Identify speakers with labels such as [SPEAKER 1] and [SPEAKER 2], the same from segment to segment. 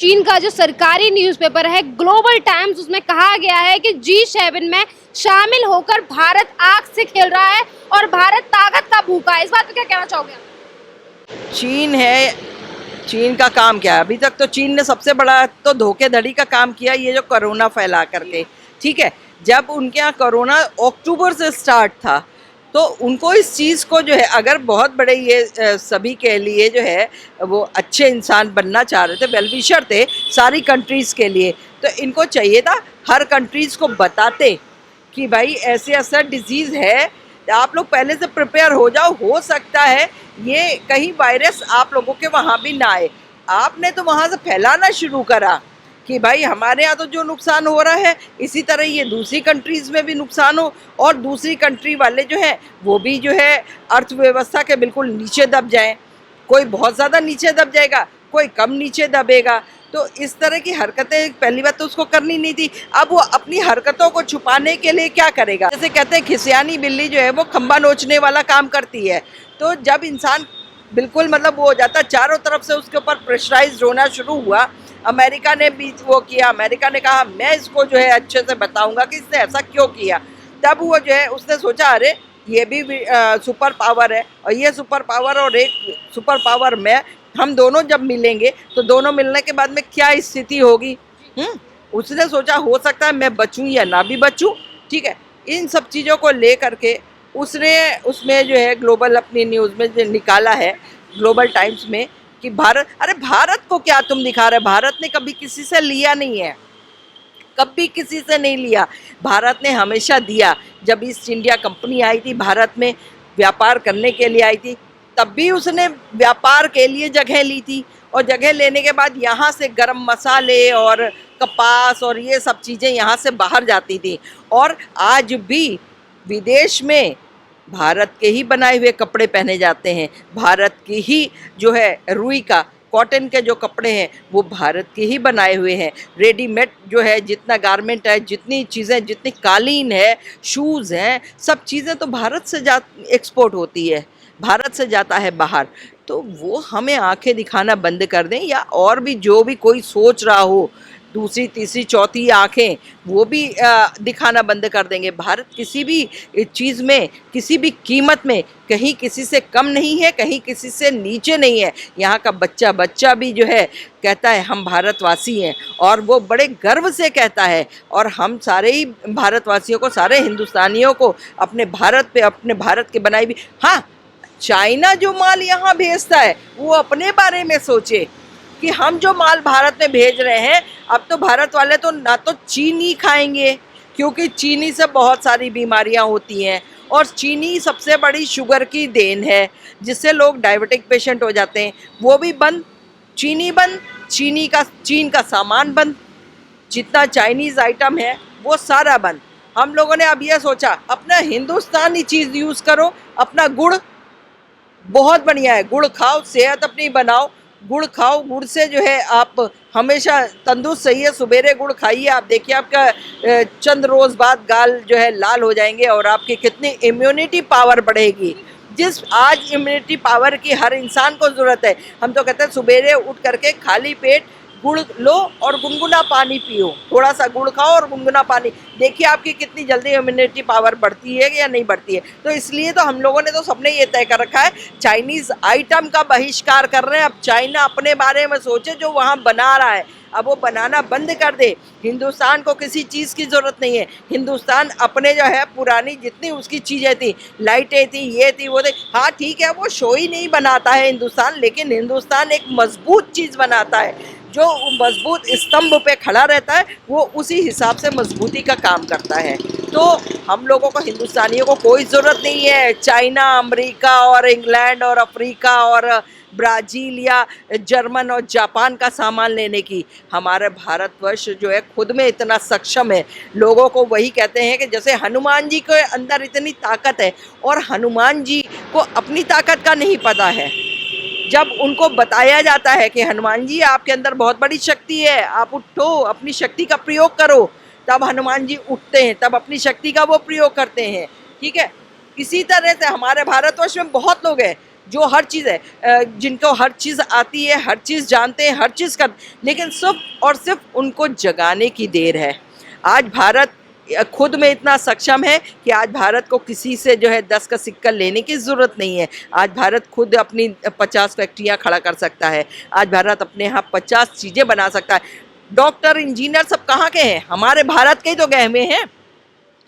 [SPEAKER 1] चीन का जो सरकारी न्यूज़पेपर है ग्लोबल टाइम्स, उसमें कहा गया है कि G7 में शामिल होकर भारत आग से खेल रहा है और भारत ताकत का भूखा है। इस बात पे क्या कहना चाहोगे आप?
[SPEAKER 2] चीन है। चीन का काम क्या है? अभी तक तो चीन ने सबसे बड़ा तो धोखेधड़ी का काम किया, ये जो कोरोना फैला करके। ठीक है, जब उनके यहाँ कोरोना अक्टूबर से स्टार्ट था तो उनको इस चीज़ को जो है, अगर बहुत बड़े ये सभी के लिए जो है वो अच्छे इंसान बनना चाह रहे थे, वेलविशर थे सारी कंट्रीज़ के लिए, तो इनको चाहिए था हर कंट्रीज़ को बताते कि भाई ऐसे ऐसा डिजीज़ है, आप लोग पहले से प्रिपेयर हो जाओ, हो सकता है ये कहीं वायरस आप लोगों के वहाँ भी ना आए। आपने तो वहाँ से फैलाना शुरू करा कि भाई हमारे यहाँ तो जो नुकसान हो रहा है इसी तरह ये दूसरी कंट्रीज़ में भी नुकसान हो, और दूसरी कंट्री वाले जो है वो भी जो है अर्थव्यवस्था के बिल्कुल नीचे दब जाएं। कोई बहुत ज़्यादा नीचे दब जाएगा, कोई कम नीचे दबेगा। तो इस तरह की हरकतें पहली बात तो उसको करनी नहीं थी। अब वो अपनी हरकतों को छुपाने के लिए क्या करेगा? जैसे कहते हैं खिसियानी बिल्ली जो है वो खंबा नोचने वाला काम करती है। तो जब इंसान बिल्कुल मतलब वो हो जाता, चारों तरफ से उसके ऊपर प्रेशराइज होना शुरू हुआ। अमेरिका ने भी वो किया, अमेरिका ने कहा मैं इसको जो है अच्छे से बताऊंगा कि इसने ऐसा क्यों किया। तब वो जो है उसने सोचा अरे ये भी सुपर पावर है, और ये सुपर पावर और एक सुपर पावर में हम दोनों जब मिलेंगे तो दोनों मिलने के बाद में क्या स्थिति होगी। उसने सोचा हो सकता है मैं बचूं या ना भी बचूं। ठीक है, इन सब चीज़ों को ले करके उसने उसमें जो है ग्लोबल अपनी न्यूज़ में जो निकाला है ग्लोबल टाइम्स में कि भारत, अरे भारत को क्या तुम दिखा रहे? भारत ने कभी किसी से लिया नहीं है, कभी किसी से नहीं लिया। भारत ने हमेशा दिया। जब ईस्ट इंडिया कंपनी आई थी भारत में व्यापार करने के लिए आई थी, तब भी उसने व्यापार के लिए जगह ली थी, और जगह लेने के बाद यहाँ से गरम मसाले और कपास और ये सब चीज़ें यहाँ से बाहर जाती थी। और आज भी विदेश में भारत के ही बनाए हुए कपड़े पहने जाते हैं, भारत की ही जो है रुई का कॉटन के जो कपड़े हैं वो भारत के ही बनाए हुए हैं। रेडीमेड जो है जितना गारमेंट है, जितनी चीज़ें, जितनी कालीन है, शूज़ हैं, सब चीज़ें तो भारत से एक्सपोर्ट होती है, भारत से जाता है बाहर। तो वो हमें आंखें दिखाना बंद कर दें, या और भी जो भी कोई सोच रहा हो दूसरी तीसरी चौथी आंखें, वो भी दिखाना बंद कर देंगे। भारत किसी भी चीज़ में, किसी भी कीमत में कहीं किसी से कम नहीं है, कहीं किसी से नीचे नहीं है। यहाँ का बच्चा बच्चा भी जो है कहता है हम भारतवासी हैं, और वो बड़े गर्व से कहता है। और हम सारे ही भारतवासियों को, सारे हिंदुस्तानियों को अपने भारत पे, अपने भारत के बनाई भी, हाँ चाइना जो माल यहाँ भेजता है वो अपने बारे में सोचे कि हम जो माल भारत में भेज रहे हैं, अब तो भारत वाले तो ना तो चीनी खाएंगे, क्योंकि चीनी से बहुत सारी बीमारियां होती हैं, और चीनी सबसे बड़ी शुगर की देन है जिससे लोग डायबिटिक पेशेंट हो जाते हैं। वो भी बंद, चीनी बंद, चीन का सामान बंद, जितना चाइनीज़ आइटम है वो सारा बंद। हम लोगों ने अब ये सोचा अपना हिंदुस्तानी चीज़ यूज़ करो। अपना गुड़ बहुत बढ़िया है, गुड़ खाओ, सेहत अपनी बनाओ, गुड़ खाओ, गुड़ से जो है आप हमेशा तंदुरुस्त सही है। सवेरे गुड़ खाइए, आप देखिए आपका चंद रोज़ बाद गाल जो है लाल हो जाएंगे, और आपकी कितनी इम्यूनिटी पावर बढ़ेगी, जिस आज इम्यूनिटी पावर की हर इंसान को ज़रूरत है। हम तो कहते हैं सवेरे उठ करके खाली पेट गुड़ लो और गुनगुना पानी पियो, थोड़ा सा गुड़ खाओ और गुनगुना पानी, देखिए आपकी कितनी जल्दी इम्यूनिटी पावर बढ़ती है या नहीं बढ़ती है। तो इसलिए तो हम लोगों ने तो सबने ये तय कर रखा है चाइनीज़ आइटम का बहिष्कार कर रहे हैं। अब चाइना अपने बारे में सोचे जो वहाँ बना रहा है, अब वो बनाना बंद कर दे। हिंदुस्तान को किसी चीज़ की ज़रूरत नहीं है। हिंदुस्तान अपने जो है पुरानी जितनी उसकी चीज़ें थी, लाइटें थी, ये थी, वो थी, हाँ ठीक है वो शो ही नहीं बनाता है हिंदुस्तान, लेकिन हिंदुस्तान एक मजबूत चीज़ बनाता है। जो मजबूत स्तंभ पे खड़ा रहता है वो उसी हिसाब से मजबूती का काम करता है। तो हम लोगों को, हिंदुस्तानियों को कोई ज़रूरत नहीं है चाइना, अमेरिका और इंग्लैंड और अफ्रीका और ब्राज़ील या जर्मन और जापान का सामान लेने की। हमारा भारतवर्ष जो है खुद में इतना सक्षम है। लोगों को वही कहते हैं कि जैसे हनुमान जी के अंदर इतनी ताकत है, और हनुमान जी को अपनी ताकत का नहीं पता है। जब उनको बताया जाता है कि हनुमान जी आपके अंदर बहुत बड़ी शक्ति है, आप उठो, अपनी शक्ति का प्रयोग करो, तब हनुमान जी उठते हैं, तब अपनी शक्ति का वो प्रयोग करते हैं। ठीक है, इसी तरह से हमारे भारतवर्ष में बहुत लोग हैं जो हर चीज़ है, जिनको हर चीज़ आती है, हर चीज़ जानते हैं, हर चीज़ कर, लेकिन सिर्फ और सिर्फ उनको जगाने की देर है। आज भारत खुद में इतना सक्षम है कि आज भारत को किसी से जो है 10 का सिक्का लेने की ज़रूरत नहीं है। आज भारत खुद अपनी 50 फैक्ट्रियाँ खड़ा कर सकता है। आज भारत अपने यहाँ 50 चीज़ें बना सकता है। डॉक्टर, इंजीनियर सब कहाँ के हैं? हमारे भारत के ही तो गए हुए हैं।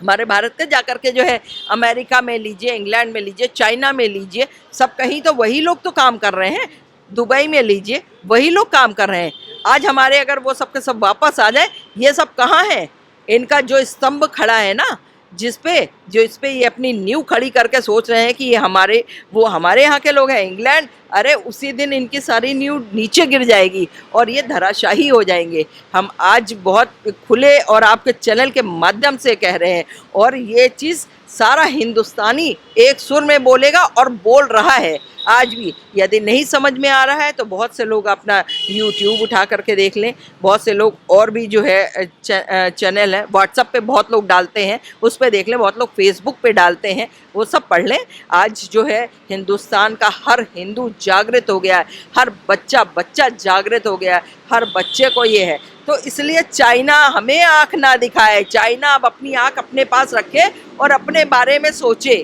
[SPEAKER 2] हमारे भारत के जाकर के जो है अमेरिका में लीजिए, इंग्लैंड में लीजिए, चाइना में लीजिए, सब कहीं तो वही लोग तो काम कर रहे हैं। दुबई में लीजिए, वही लोग काम कर रहे हैं। आज हमारे अगर वो सब के सब वापस आ जाए, ये सब कहाँ है? इनका जो स्तंभ खड़ा है ना, इस पे ये अपनी नींव खड़ी करके सोच रहे हैं कि ये हमारे यहाँ के लोग हैं, इंग्लैंड, अरे उसी दिन इनकी सारी नींव नीचे गिर जाएगी और ये धराशाही हो जाएंगे। हम आज बहुत खुले और आपके चैनल के माध्यम से कह रहे हैं, और ये चीज़ सारा हिंदुस्तानी एक सुर में बोलेगा और बोल रहा है आज भी। यदि नहीं समझ में आ रहा है तो बहुत से लोग अपना YouTube उठा करके देख लें। बहुत से लोग और भी जो है चैनल है, व्हाट्सएप पे बहुत लोग डालते हैं, उस पर देख लें। बहुत लोग फेसबुक पे डालते हैं, वो सब पढ़ लें। आज जो है हिंदुस्तान का हर हिंदू जागृत हो गया है, हर बच्चा जागृत हो गया है, हर बच्चे को ये है। तो इसलिए चाइना हमें आँख ना दिखाए, चाइना अब अपनी आँख अपने पास रखे और अपने बारे में सोचे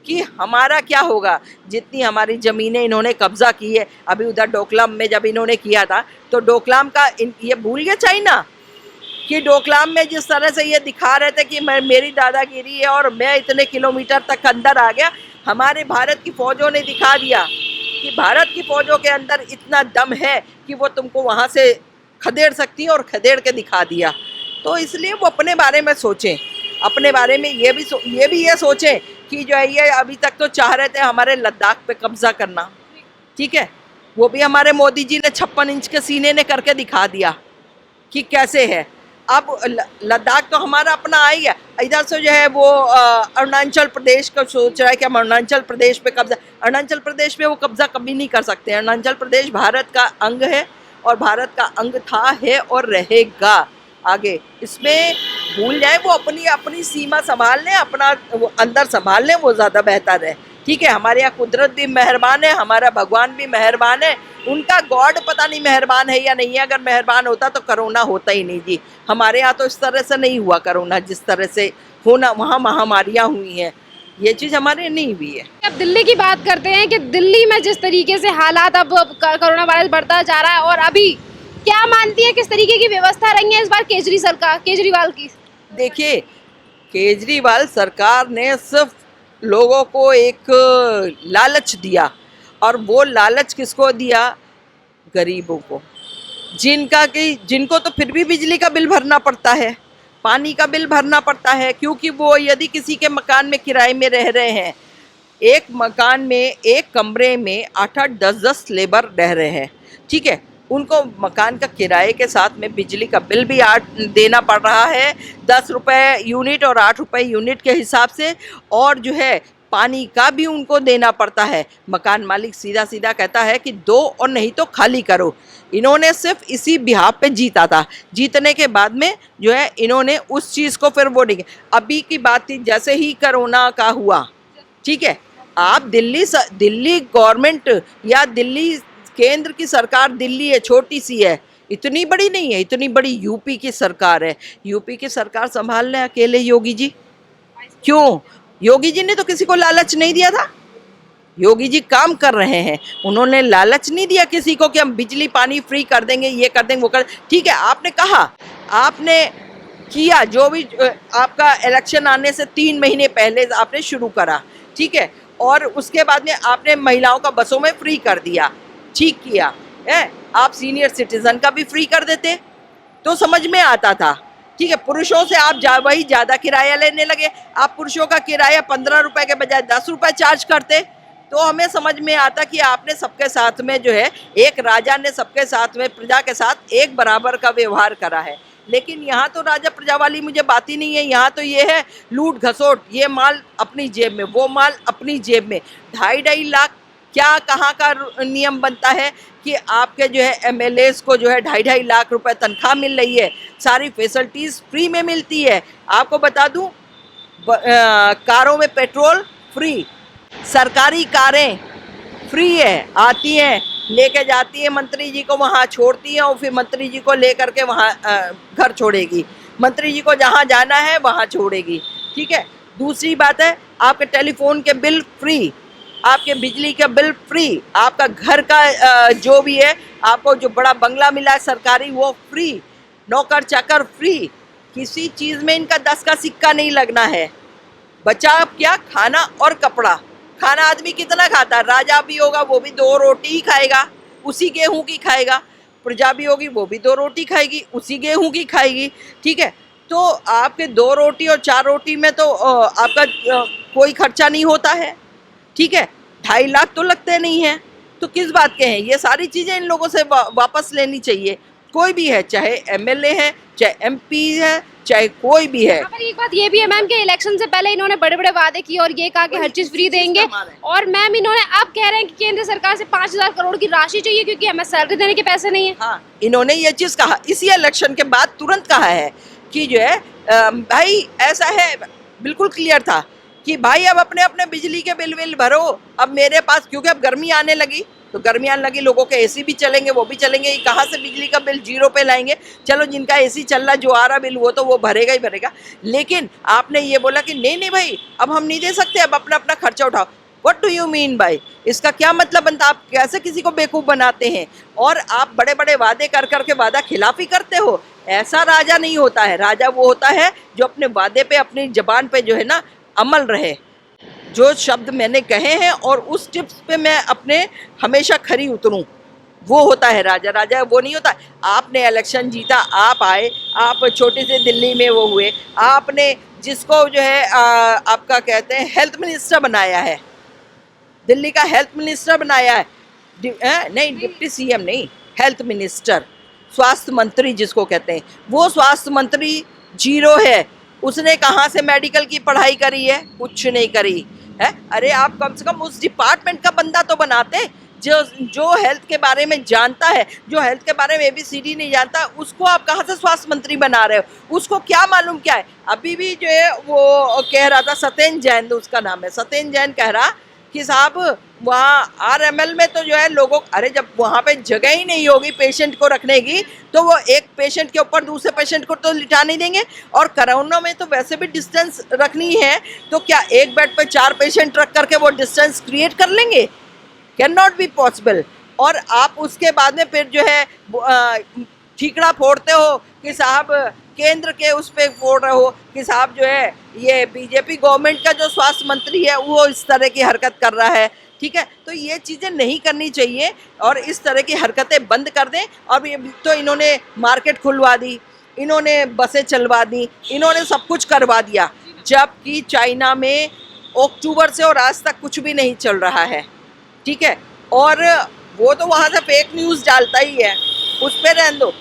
[SPEAKER 2] कि हमारा क्या होगा। जितनी हमारी ज़मीनें इन्होंने कब्ज़ा की है, अभी उधर डोकलाम में जब इन्होंने किया था तो डोकलाम का ये भूल गया चाइना कि डोकलाम में जिस तरह से ये दिखा रहे थे कि मेरी दादागिरी है और मैं इतने किलोमीटर तक अंदर आ गया। हमारे भारत की फ़ौजों ने दिखा दिया कि भारत की फ़ौजों के अंदर इतना दम है कि वो तुमको वहाँ से खदेड़ सकती है, और खदेड़ के दिखा दिया। तो इसलिए वो अपने बारे में सोचें, अपने बारे में ये भी सोचें कि जो है ये अभी तक तो चाह रहे थे हमारे लद्दाख पे कब्जा करना, ठीक है, वो भी हमारे मोदी जी ने 56 इंच के सीने ने करके दिखा दिया कि कैसे है। अब लद्दाख तो हमारा अपना आ ही है। इधर से जो है वो अरुणाचल प्रदेश का सोच रहा है कि हम अरुणाचल प्रदेश पे कब्जा, अरुणाचल प्रदेश पे वो कब्जा कभी नहीं कर सकते। अरुणाचल प्रदेश भारत का अंग है और भारत का अंग था, है और रहेगा आगे। इसमें भूल जाए, वो अपनी सीमा संभाल लें, अपना वो अंदर संभाल लें, वो ज़्यादा बेहतर है, ठीक है। हमारे यहाँ कुदरत भी मेहरबान है, हमारा भगवान भी मेहरबान है, उनका गॉड पता नहीं मेहरबान है या नहीं है। अगर मेहरबान होता तो कोरोना होता ही नहीं जी। हमारे यहाँ तो इस तरह से नहीं हुआ कोरोना, जिस तरह से होना वहाँ महामारियाँ हुई हैं, ये चीज़ हमारे नहीं हुई है।
[SPEAKER 1] अब दिल्ली की बात करते हैं कि दिल्ली में जिस तरीके से हालात, अब कोरोना वायरस बढ़ता जा रहा है, और अभी क्या मानती है किस तरीके की व्यवस्था रही है इस बार केजरीवाल की?
[SPEAKER 2] देखिए, केजरीवाल सरकार ने सिर्फ लोगों को एक लालच दिया, और वो लालच किसको दिया? गरीबों को, जिनको तो फिर भी बिजली का बिल भरना पड़ता है, पानी का बिल भरना पड़ता है, क्योंकि वो यदि किसी के मकान में किराए में रह रहे हैं, एक मकान में एक कमरे में 8-8, 10-10 लेबर रह रहे हैं, ठीक है, उनको मकान का किराए के साथ में बिजली का बिल भी देना पड़ रहा है, 10 रुपये यूनिट और 8 रुपये यूनिट के हिसाब से, और जो है पानी का भी उनको देना पड़ता है। मकान मालिक सीधा सीधा कहता है कि दो और नहीं तो खाली करो। इन्होंने सिर्फ इसी बिहाफ पे जीता था। जीतने के बाद में जो है इन्होंने उस चीज़ को फिर वो नहीं। अभी की बात थी जैसे ही कोरोना का हुआ, ठीक है, आप दिल्ली गवर्नमेंट या दिल्ली केंद्र की सरकार, दिल्ली है, छोटी सी है, इतनी बड़ी नहीं है, इतनी बड़ी यूपी की सरकार है। यूपी की सरकार संभाल लें अकेले योगी जी। क्यों? योगी जी ने तो किसी को लालच नहीं दिया था। योगी जी काम कर रहे हैं, उन्होंने लालच नहीं दिया किसी को कि हम बिजली पानी फ्री कर देंगे, ये कर देंगे, वो कर, ठीक है। आपने कहा, आपने किया, जो भी आपका इलेक्शन आने से 3 महीने पहले आपने शुरू करा, ठीक है, और उसके बाद में आपने महिलाओं का बसों में फ्री कर दिया, ठीक किया है। आप सीनियर सिटीजन का भी फ्री कर देते तो समझ में आता था, ठीक है। पुरुषों से आप वही ज़्यादा किराया लेने लगे। आप पुरुषों का किराया 15 रुपये के बजाय 10 रुपये चार्ज करते तो हमें समझ में आता कि आपने सबके साथ में जो है, एक राजा ने सबके साथ में, प्रजा के साथ एक बराबर का व्यवहार करा है। लेकिन यहाँ तो राजा प्रजा वाली मुझे बात ही नहीं है। यहाँ तो ये है लूट घसोट, ये माल अपनी जेब में, वो माल अपनी जेब में। 2.5 लाख क्या कहाँ का नियम बनता है कि आपके जो है MLAs को जो है 2.5 लाख रुपए तनख्वाह मिल रही है, सारी फैसिलिटीज़ फ्री में मिलती है। आपको बता दूं, कारों में पेट्रोल फ्री, सरकारी कारें फ्री है, आती हैं, लेके जाती है मंत्री जी को, वहाँ छोड़ती हैं और फिर मंत्री जी को लेकर के वहाँ घर छोड़ेगी, मंत्री जी को जहाँ जाना है वहाँ छोड़ेगी, ठीक है। दूसरी बात है, आपके टेलीफोन के बिल फ्री, आपके बिजली का बिल फ्री, आपका घर का जो भी है, आपको जो बड़ा बंगला मिला है सरकारी वो फ्री, नौकर चाकर फ्री, किसी चीज़ में इनका 10 का सिक्का नहीं लगना है। बचा अब क्या, खाना और कपड़ा। खाना आदमी कितना खाता है, राजा भी होगा वो भी 2 रोटी ही खाएगा, उसी गेहूं की खाएगा, प्रजा भी होगी वो भी 2 रोटी खाएगी, उसी गेहूं की खाएगी, ठीक है। तो आपके 2 रोटी और 4 रोटी में तो आपका कोई खर्चा नहीं होता है, ठीक है। 2.5 लाख तो लगते नहीं हैं, तो किस बात के हैं। ये सारी चीज़ें इन लोगों से वापस लेनी चाहिए, कोई भी है, चाहे एमएलए है, चाहे एमपी है, चाहे कोई भी है।
[SPEAKER 1] पर एक बात ये भी है मैम कि इलेक्शन से पहले इन्होंने बड़े बड़े वादे किए और ये कहा कि हर चीज फ्री देंगे, और मैम इन्होंने अब कह रहे हैं कि केंद्र सरकार से 5,000 करोड़ की राशि चाहिए क्योंकि हमें सैलरी देने के पैसे नहीं है।
[SPEAKER 2] हाँ, इन्होंने ये चीज कहा, इसी इलेक्शन के बाद तुरंत कहा है कि जो है भाई ऐसा है, बिल्कुल क्लियर था कि भाई अब अपने अपने बिजली के बिल भरो। अब मेरे पास, क्योंकि अब गर्मी आने लगी, तो गर्मी आने लगी, लोगों के एसी भी चलेंगे, वो भी चलेंगे, ये कहाँ से बिजली का बिल 0 पे लाएंगे। चलो जिनका एसी चल रहा, जो आ रहा बिल, वो तो वो भरेगा ही भरेगा। लेकिन आपने ये बोला कि नहीं नहीं भाई अब हम नहीं दे सकते, अब अपना अपना खर्चा उठाओ। व्हाट डू यू मीन भाई, इसका क्या मतलब बनता, आप कैसे किसी को बेवकूफ़ बनाते हैं। और आप बड़े बड़े वादे कर करके वादा खिलाफी करते हो। ऐसा राजा नहीं होता है, राजा वो होता है जो अपने वादे पे, अपनी जबान पे जो है ना अमल रहे। जो शब्द मैंने कहे हैं और उस टिप्स पे मैं अपने हमेशा खरी उतरूं, वो होता है राजा। राजा वो नहीं होता। आपने इलेक्शन जीता, आप आए, आप छोटे से दिल्ली में वो हुए, आपने जिसको जो है आपका कहते हैं हेल्थ मिनिस्टर बनाया है, दिल्ली का हेल्थ मिनिस्टर बनाया है, नहीं डिप्टी सीएम नहीं, हेल्थ मिनिस्टर, स्वास्थ्य मंत्री जिसको कहते हैं, वो स्वास्थ्य मंत्री 0 है। उसने कहाँ से मेडिकल की पढ़ाई करी है, कुछ नहीं करी है। अरे आप कम से कम उस डिपार्टमेंट का बंदा तो बनाते, जो हेल्थ के बारे में जानता है, जो हेल्थ के बारे में ABCD नहीं जानता, उसको आप कहाँ से स्वास्थ्य मंत्री बना रहे हो। उसको क्या मालूम क्या है। अभी भी जो है वो कह रहा था, सत्येंद्र जैन उसका नाम है, सत्येंद्र जैन कह रहा कि साहब वहाँ RML में तो जो है लोगों, अरे जब वहाँ पे जगह ही नहीं होगी पेशेंट को रखने की, तो वो एक पेशेंट के ऊपर दूसरे पेशेंट को तो लिटा नहीं देंगे। और कोरोना में तो वैसे भी डिस्टेंस रखनी है, तो क्या एक बेड पे 4 पेशेंट रख करके वो डिस्टेंस क्रिएट कर लेंगे, कैन नॉट बी पॉसिबल। और आप उसके बाद में फिर जो है ठीकड़ा फोड़ते हो कि साहब केंद्र के उस पर फोड़ रहे हो कि साहब जो है ये बीजेपी गवर्नमेंट का जो स्वास्थ्य मंत्री है वो इस तरह की हरकत कर रहा है, ठीक है। तो ये चीज़ें नहीं करनी चाहिए और इस तरह की हरकतें बंद कर दें। और तो इन्होंने मार्केट खुलवा दी, इन्होंने बसें चलवा दी, इन्होंने सब कुछ करवा दिया, जबकि चाइना में अक्टूबर से और आज तक कुछ भी नहीं चल रहा है, ठीक है। और वो तो वहाँ से फेक न्यूज़ डालता ही है, उस पर रहने दो।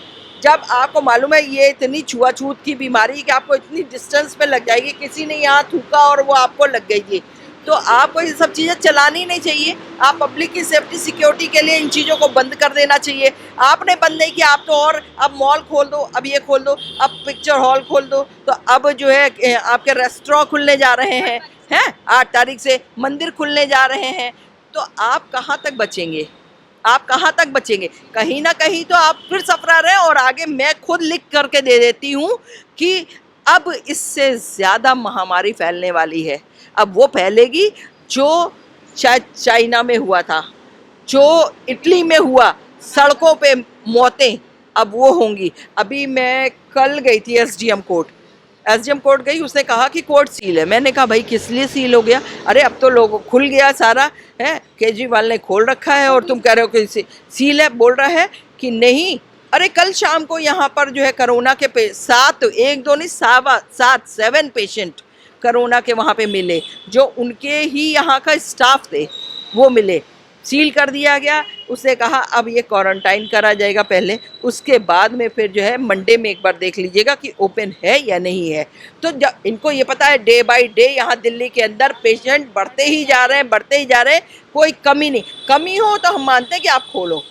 [SPEAKER 2] जब आपको मालूम है ये इतनी छुआछूत की बीमारी कि आपको इतनी डिस्टेंस पे लग जाएगी, किसी ने यहाँ थूका और वो आपको लग गई, तो आपको ये सब चीज़ें चलानी नहीं चाहिए। आप पब्लिक की सेफ्टी सिक्योरिटी के लिए इन चीज़ों को बंद कर देना चाहिए। आपने बंद नहीं किया, आप तो और अब मॉल खोल दो, अब ये खोल दो, अब पिक्चर हॉल खोल दो, तो अब जो है आपके रेस्टोरेंट खुलने जा रहे हैं 8 तारीख से मंदिर खुलने जा रहे हैं। तो आप कहाँ तक बचेंगे, आप कहाँ तक बचेंगे। कहीं ना कहीं तो आप फिर सफरा रहे हैं। और आगे मैं खुद लिख करके दे देती हूँ कि अब इससे ज़्यादा महामारी फैलने वाली है। अब वो फैलेगी जो शायद चाइना में हुआ था, जो इटली में हुआ, सड़कों पे मौतें, अब वो होंगी। अभी मैं कल गई थी SDM कोर्ट गई, उसने कहा कि कोर्ट सील है। मैंने कहा भाई किस लिए सील हो गया। अरे अब तो लोग खुल गया सारा है, केजरीवाल ने खोल रखा है और तुम कह रहे हो कि सील है। बोल रहा है कि नहीं, अरे कल शाम को यहाँ पर जो है कोरोना के 7 पेशेंट कोरोना के वहाँ पे मिले, जो उनके ही यहाँ का स्टाफ थे वो मिले। सील कर दिया गया। उसने कहा अब ये क्वारंटाइन करा जाएगा पहले, उसके बाद में फिर जो है मंडे में एक बार देख लीजिएगा कि ओपन है या नहीं है। तो जब इनको ये पता है डे बाय डे यहाँ दिल्ली के अंदर पेशेंट बढ़ते ही जा रहे हैं, कोई कमी नहीं। कमी हो तो हम मानते हैं कि आप खोलो,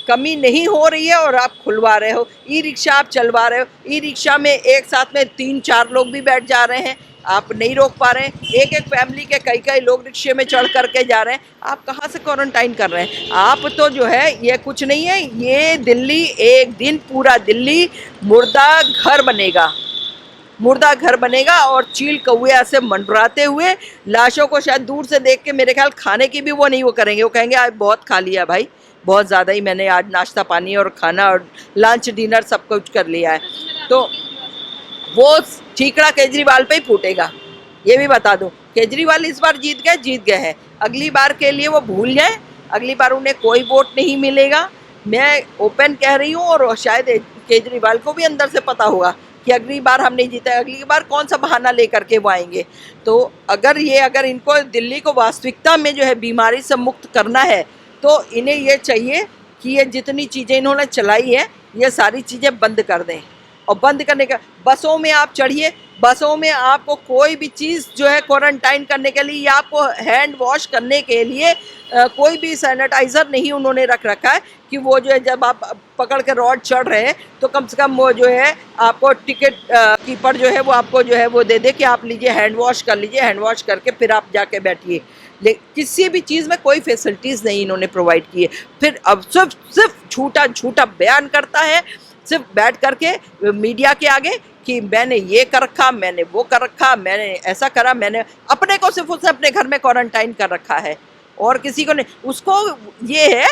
[SPEAKER 2] कमी नहीं हो रही है और आप खुलवा रहे हो। ई रिक्शा आप चलवा रहे हो, ई रिक्शा में एक साथ में 3-4 लोग भी बैठ जा रहे हैं। आप नहीं रोक पा रहे हैं। एक एक फैमिली के कई कई लोग रिक्शे में चढ़ करके जा रहे हैं, आप कहाँ से क्वारंटाइन कर रहे हैं? आप तो जो है ये कुछ नहीं है, ये दिल्ली एक दिन पूरा दिल्ली मुर्दा घर बनेगा, मुर्दा घर बनेगा। और चील कौए ऐसे मंडराते हुए लाशों को शायद दूर से देख के मेरे ख्याल खाने की भी वो नहीं वो करेंगे, वो कहेंगे आज बहुत खा लिया भाई, बहुत ज़्यादा ही मैंने आज नाश्ता पानी और खाना और लंच डिनर सब कुछ कर लिया है। तो वो ठीकरा केजरीवाल पे ही फूटेगा, ये भी बता दूं। केजरीवाल इस बार जीत गए हैं, अगली बार के लिए वो भूल जाए, अगली बार उन्हें कोई वोट नहीं मिलेगा। मैं ओपन कह रही हूँ, और शायद केजरीवाल को भी अंदर से पता होगा कि अगली बार हम नहीं जीते, अगली बार कौन सा बहाना लेकर के वो आएंगे। तो अगर इनको दिल्ली को वास्तविकता में जो है बीमारी से मुक्त करना है, तो इन्हें ये चाहिए कि ये जितनी चीज़ें इन्होंने चलाई है ये सारी चीज़ें बंद कर दें। और बंद करने का, बसों में आप चढ़िए, बसों में आपको कोई भी चीज़ जो है क्वारंटाइन करने के लिए या आपको हैंड वॉश करने के लिए कोई भी सैनिटाइज़र नहीं उन्होंने रख रखा है कि वो जो है जब आप पकड़ के रोड चढ़ रहे हैं तो कम से कम वो जो है आपको टिकट कीपर जो है वो आपको जो है वो दे दे कि आप लीजिए हैंड वॉश कर लीजिए, हैंड वॉश करके फिर आप जाके बैठिए। किसी भी चीज़ में कोई फैसिलिटीज़ नहीं इन्होंने प्रोवाइड की है। फिर अब सिर्फ झूठा बयान करता है, सिर्फ बैठ करके मीडिया के आगे कि मैंने ये कर रखा, मैंने वो कर रखा, मैंने ऐसा करा, मैंने अपने को सिर्फ उसने अपने घर में क्वारंटाइन कर रखा है और किसी को नहीं। उसको ये है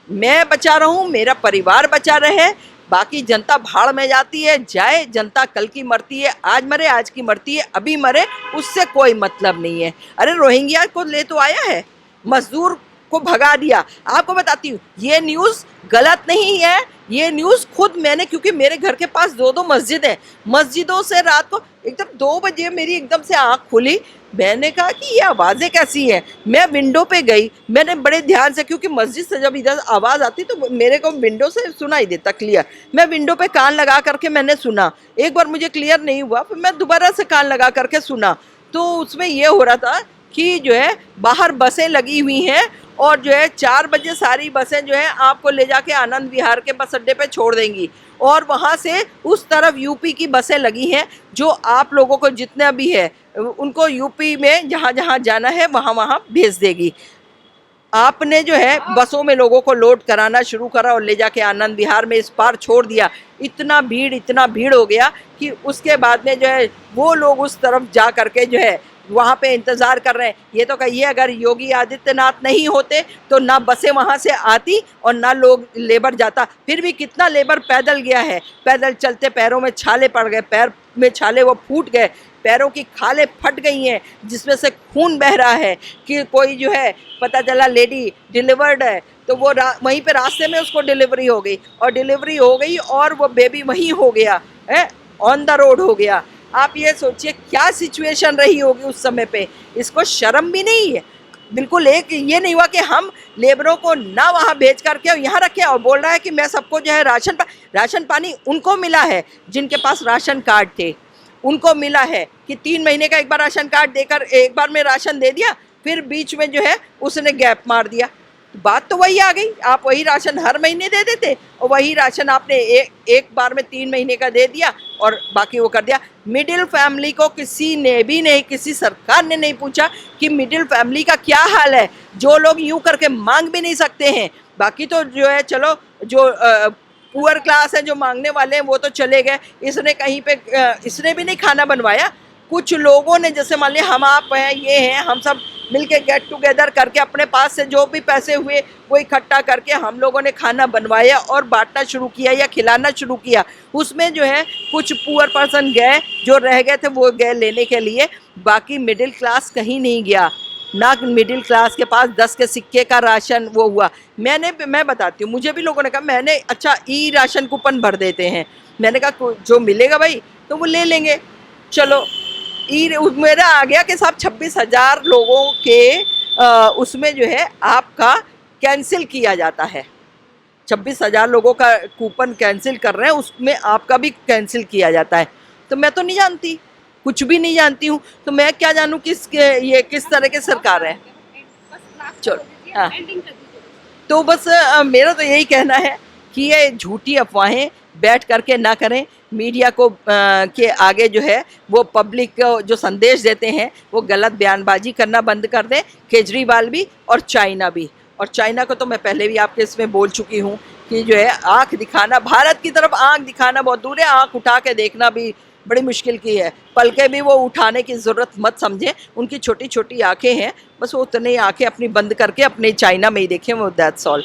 [SPEAKER 2] मैं बचा रहूं, मेरा परिवार बचा रहे, बाकी जनता भाड़ में जाती है जाए, जनता कल की मरती है, आज मरे आज की मरती है, अभी मरे, उससे कोई मतलब नहीं है। अरे रोहिंग्या को ले तो आया है, मजदूर को भगा दिया। आपको बताती हूँ ये न्यूज़ गलत नहीं है, ये न्यूज़ खुद मैंने, क्योंकि मेरे घर के पास 2 मस्जिद हैं, मस्जिदों से रात को एकदम 2 बजे मेरी एकदम से आँख खुली, मैंने कहा कि ये आवाज़ें कैसी हैं। मैं विंडो पे गई, मैंने बड़े ध्यान से, क्योंकि मस्जिद से जब इधर आवाज़ आती तो मेरे को विंडो से सुनाई देता क्लियर, मैं विंडो पे कान लगा करके मैंने सुना, एक बार मुझे क्लियर नहीं हुआ, फिर मैं दोबारा से कान लगा करके सुना, तो उसमें ये हो रहा था कि जो है बाहर बसें लगी हुई हैं और जो है 4 बजे सारी बसें जो है आपको ले जाके आनंद विहार के बस अड्डे पे छोड़ देंगी, और वहाँ से उस तरफ यूपी की बसें लगी हैं जो आप लोगों को जितना भी है उनको यूपी में जहाँ जहाँ जाना है वहाँ वहाँ भेज देगी। आपने जो है बसों में लोगों को लोड कराना शुरू करा और ले जाके आनंद विहार में इस पार छोड़ दिया। इतना भीड़ हो गया कि उसके बाद में जो है वो लोग उस तरफ जा करके जो है वहाँ पे इंतज़ार कर रहे हैं। ये तो कहिए अगर योगी आदित्यनाथ नहीं होते तो ना बसें वहाँ से आती और ना लोग लेबर जाता। फिर भी कितना लेबर पैदल गया है, पैदल चलते पैरों में छाले पड़ गए, पैर में छाले वो फूट गए, पैरों की खालें फट गई हैं जिसमें से खून बह रहा है कि कोई जो है पता चला लेडी डिलीवर्ड है तो वो वहीं पे रास्ते में उसको डिलीवरी हो गई और वो बेबी वहीं हो गया है, ऑन द रोड हो गया। आप ये सोचिए क्या सिचुएशन रही होगी उस समय पे। इसको शर्म भी नहीं है बिल्कुल। एक ये नहीं हुआ कि हम लेबरों को ना वहाँ भेज करके यहाँ रखे और बोल रहा है कि मैं सबको जो है राशन पानी उनको मिला है जिनके पास राशन कार्ड थे, उनको मिला है कि 3 महीने का एक बार राशन कार्ड देकर एक बार में राशन दे दिया, फिर बीच में जो है उसने गैप मार दिया। बात तो वही आ गई, आप वही राशन हर महीने दे देते और वही राशन आपने एक बार में 3 महीने का दे दिया और बाकी वो कर दिया। मिडिल फैमिली को किसी ने भी नहीं, किसी सरकार ने नहीं पूछा कि मिडिल फैमिली का क्या हाल है, जो लोग यूं करके मांग भी नहीं सकते हैं। बाकी तो जो है चलो जो पुअर क्लास है, जो मांगने वाले हैं वो तो चले गए। इसने कहीं पे इसने भी नहीं खाना बनवाया। कुछ लोगों ने जैसे मान लिया हम आप हैं, ये हैं, हम सब मिलके गेट टुगेदर करके अपने पास से जो भी पैसे हुए वो इकट्ठा करके हम लोगों ने खाना बनवाया और बांटना शुरू किया या खिलाना शुरू किया। उसमें जो है कुछ पुअर पर्सन गए, जो रह गए थे वो गए लेने के लिए, बाकी मिडिल क्लास कहीं नहीं गया। ना मिडिल क्लास के पास 10 के सिक्के का राशन वो हुआ। मैं बताती हूँ, मुझे भी लोगों ने कहा मैंने अच्छा ई राशन कूपन भर देते हैं। मैंने कहा जो मिलेगा भाई तो वो ले लेंगे। चलो मेरा आ गया कि साहब 26,000 लोगों के उसमें जो है आपका कैंसिल किया जाता है। 26,000 लोगों का कूपन कैंसिल कर रहे हैं, उसमें आपका भी कैंसिल किया जाता है। तो मैं तो नहीं जानती, कुछ भी नहीं जानती हूँ, तो मैं क्या जानूँ ये किस तरह की सरकार है। चलो हाँ, तो बस मेरा तो यही कहना है कि ये झूठी अफवाहें बैठ करके ना करें। मीडिया को के आगे जो है वो पब्लिक को जो संदेश देते हैं वो गलत बयानबाजी करना बंद कर दें, केजरीवाल भी और चाइना भी। और चाइना को तो मैं पहले भी आपके इसमें बोल चुकी हूँ कि जो है आंख दिखाना, भारत की तरफ आंख दिखाना बहुत दूर है, आंख उठा के देखना भी बड़ी मुश्किल की है। पलके भी वो उठाने की ज़रूरत मत समझें, उनकी छोटी छोटी आंखें हैं, बस वो उतनी आंखें अपनी बंद करके अपने चाइना में ही देखें, वो दैट्स ऑल।